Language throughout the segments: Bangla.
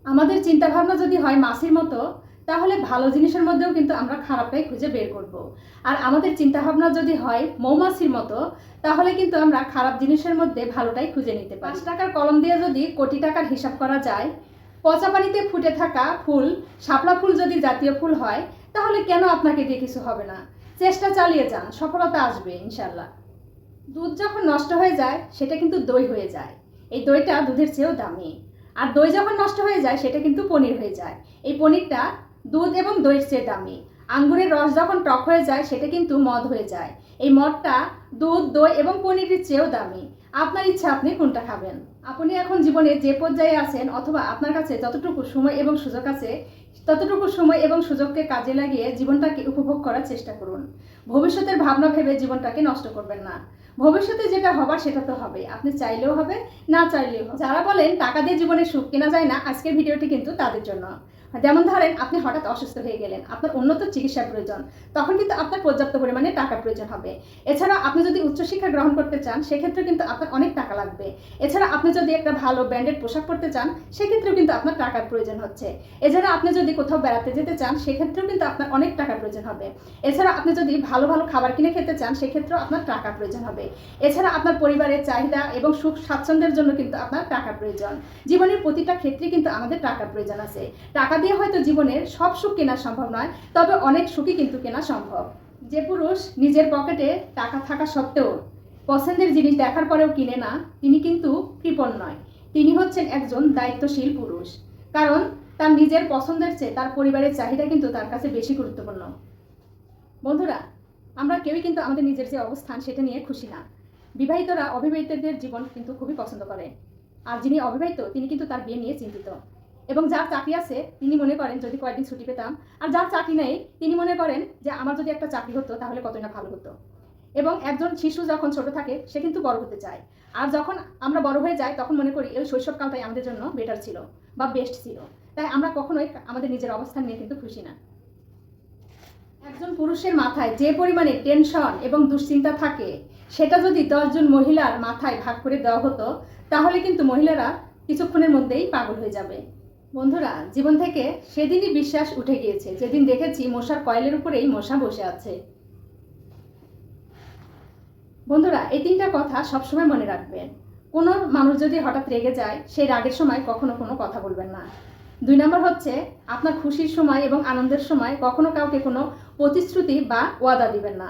আমাদের চিন্তাভাবনা যদি হয় মাছির মতো, তাহলে ভালো জিনিসের মধ্যেও কিন্তু আমরা খারাপটাই খুঁজে বের করব। আর আমাদের চিন্তাভাবনা যদি হয় মৌমাছির মতো, তাহলে কিন্তু আমরা খারাপ জিনিসের মধ্যে ভালোটাই খুঁজে নিতে পারি। 5 টাকার কলম দিয়ে যদি কোটি টাকার হিসাব করা যায়, পচা পানিতে ফুটে থাকা ফুল, শাপলা ফুল যদি জাতীয় ফুল হয়, তাহলে কেন আপনাকে দিয়ে কিছু হবে না? চেষ্টা চালিয়ে যান, সফলতা আসবে ইনশাল্লাহ। দুধ যখন নষ্ট হয়ে যায় সেটা কিন্তু দই হয়ে যায়। এই দইটা দুধের চেয়েও দামি। আর দই যখন নষ্ট হয়ে যায় সেটা কিন্তু পনির হয়ে যায়। এই পনিরটা দুধ এবং দইয়ের চেয়ে দামি। আঙ্গুরের রস যখন টক হয়ে যায় সেটা কিন্তু মদ হয়ে যায়। এই মদটা দুধ, দই এবং পনিরের চেয়েও দামি। আপনার ইচ্ছা আপনি কোনটা খাবেন। আপনি এখন জীবনে যে পর্যায়ে আছেন, অথবা আপনার কাছে যতটুকু সময় এবং সুযোগ আছে, ততটুকু সময় এবং সুযোগকে কাজে লাগিয়ে জীবনটাকে উপভোগ করার চেষ্টা করুন। ভবিষ্যতের ভাবনা ভেবে জীবনটাকে নষ্ট করবেন না। ভবিষ্যতে যেটা হবার সেটা তো হবে, আপনি চাইলেও হবে, না চাইলেও হবে। যারা বলেন টাকা দিয়ে জীবনে সুখ কেনা যায় না, আজকের ভিডিওটি কিন্তু তাদের জন্য। যেমন ধরেন আপনি হঠাৎ অসুস্থ হয়ে গেলেন, আপনার উন্নত চিকিৎসার প্রয়োজন, তখন কিন্তু আপনার পর্যাপ্ত পরিমাণে টাকার প্রয়োজন হবে। এছাড়া আপনি যদি উচ্চশিক্ষা গ্রহণ করতে চান, সেক্ষেত্রে কিন্তু আপনার অনেক টাকা লাগবে। এছাড়া আপনি যদি একটা ভালো ব্র্যান্ডেড পোশাক পরতে চান, সেক্ষেত্রেও কিন্তু আপনার টাকার প্রয়োজন হচ্ছে। এছাড়া আপনি যদি কোথাও বেড়াতে যেতে চান, সেক্ষেত্রেও কিন্তু আপনার অনেক টাকার প্রয়োজন হবে। এছাড়া আপনি যদি ভালো ভালো খাবার কিনে খেতে চান, সেক্ষেত্রেও আপনার টাকার প্রয়োজন হবে। এছাড়া আপনার পরিবারের চাহিদা এবং সুখ স্বাচ্ছন্দ্যের জন্য কিন্তু আপনার টাকার প্রয়োজন। জীবনের প্রতিটা ক্ষেত্রে কিন্তু আমাদের টাকার প্রয়োজন আছে। টাকা দিয়ে হয়তো জীবনের সব সুখ কেনা সম্ভব নয়, তবে অনেক সুখই কিন্তু কেনা সম্ভব। যে পুরুষ নিজের পকেটে টাকা থাকা সত্ত্বেও পছন্দের জিনিস দেখার পরেও কিনে না, তিনি কিন্তু কৃপণ নয়, তিনি হচ্ছেন একজন দায়িত্বশীল পুরুষ। কারণ তার নিজের পছন্দের চেয়ে তার পরিবারের চাহিদা কিন্তু তার কাছে বেশি গুরুত্বপূর্ণ। বন্ধুরা, আমরা কেউই কিন্তু আমাদের নিজের যে অবস্থান সেটা নিয়ে খুশি না। বিবাহিতরা অবিবাহিতদের জীবন কিন্তু খুবই পছন্দ করে। আর যিনি অবিবাহিত তিনি কিন্তু তার বিয়ে নিয়ে চিন্তিত। এবং যার চাকরি আছে তিনি মনে করেন যদি কয়েকদিন ছুটি পেতাম, আর যার চাকরি নেই তিনি মনে করেন যে আমার যদি একটা চাকরি হতো তাহলে কতই না ভালো হতো। এবং একজন শিশু যখন ছোট থাকে সে কিন্তু বড় হতে চায়। আর যখন আমরা বড় হয়ে যাই তখন মনে করি এই শৈশবকালটাই আমাদের জন্য বেটার ছিল বা বেস্ট ছিল। তাই আমরা কখনোই আমাদের নিজের অবস্থান নিয়ে কিন্তু খুশি না। একজন পুরুষের মাথায় যে পরিমাণে টেনশন এবং দুশ্চিন্তা থাকে, সেটা যদি 10 জন মহিলার মাথায় ভাগ করে দেওয়া হতো, তাহলে কিন্তু মহিলারা কিছুক্ষণের মধ্যেই পাগল হয়ে যাবে। বন্ধুরা, জীবন থেকে সেদিনই বিশ্বাস উঠে গিয়েছে যেদিন দেখেছি মশার কয়েলের উপরেই মশা বসে আছে। বন্ধুরা, এই 3টা কথা সবসময় মনে রাখবেন। কোনো মানুষ যদি হঠাৎ রেগে যায়, সেই রাগের সময় কখনো কোনো কথা বলবেন না। 2 নম্বর হচ্ছে, আপনার খুশির সময় এবং আনন্দের সময় কখনো কাউকে কোনো প্রতিশ্রুতি বা ওয়াদা দিবেন না।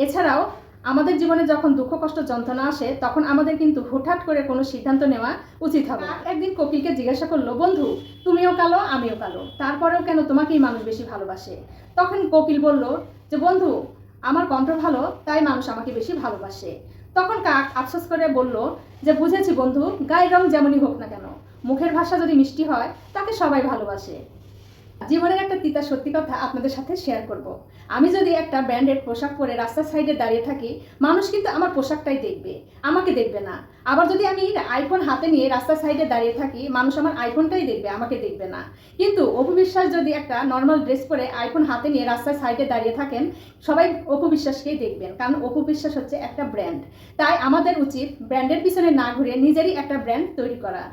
এছাড়াও আমাদের জীবনে যখন দুঃখ কষ্ট যন্ত্রণা আসে, তখন আমাদের কিন্তু হুটহাট করে কোনো সিদ্ধান্ত নেওয়া উচিত হবে না। একদিন কোকিলকে জিজ্ঞাসা করলো, বন্ধু তুমিও কালো আমিও কালো, তারপরেও কেন তোমাকেই মানুষ বেশি ভালোবাসে? তখন কোকিল বলল যে, বন্ধু আমার কণ্ঠ ভালো তাই মানুষ আমাকে বেশি ভালোবাসে। তখন কাক আফসোস করে বলল যে, বুঝেছি বন্ধু, গায়ের রং যেমনই হোক না কেন, মুখের ভাষা যদি মিষ্টি হয় তাকে সবাই ভালোবাসে। জীবনের একটা তিতা সত্যি কথা আপনাদের সাথে শেয়ার করব। আমি যদি একটা ব্র্যান্ডেড পোশাক পরে রাস্তার সাইডে দাঁড়িয়ে থাকি, মানুষ কিন্তু আমার পোশাকটাই দেখবে, আমাকে দেখবে না। আবার যদি আমি আইফোন হাতে নিয়ে রাস্তার সাইডে দাঁড়িয়ে থাকি, মানুষ আমার আইফোনটাই দেখবে, আমাকে দেখবে না। কিন্তু অপু বিশ্বাস যদি একটা নর্মাল ড্রেস পরে আইফোন হাতে নিয়ে রাস্তার সাইডে দাঁড়িয়ে থাকেন, সবাই অপু বিশ্বাসকেই দেখবেন, কারণ অপু বিশ্বাস হচ্ছে একটা ব্র্যান্ড। তাই আমাদের উচিত ব্র্যান্ডের পিছনে না ঘুরে নিজেরই একটা ব্র্যান্ড তৈরি করা।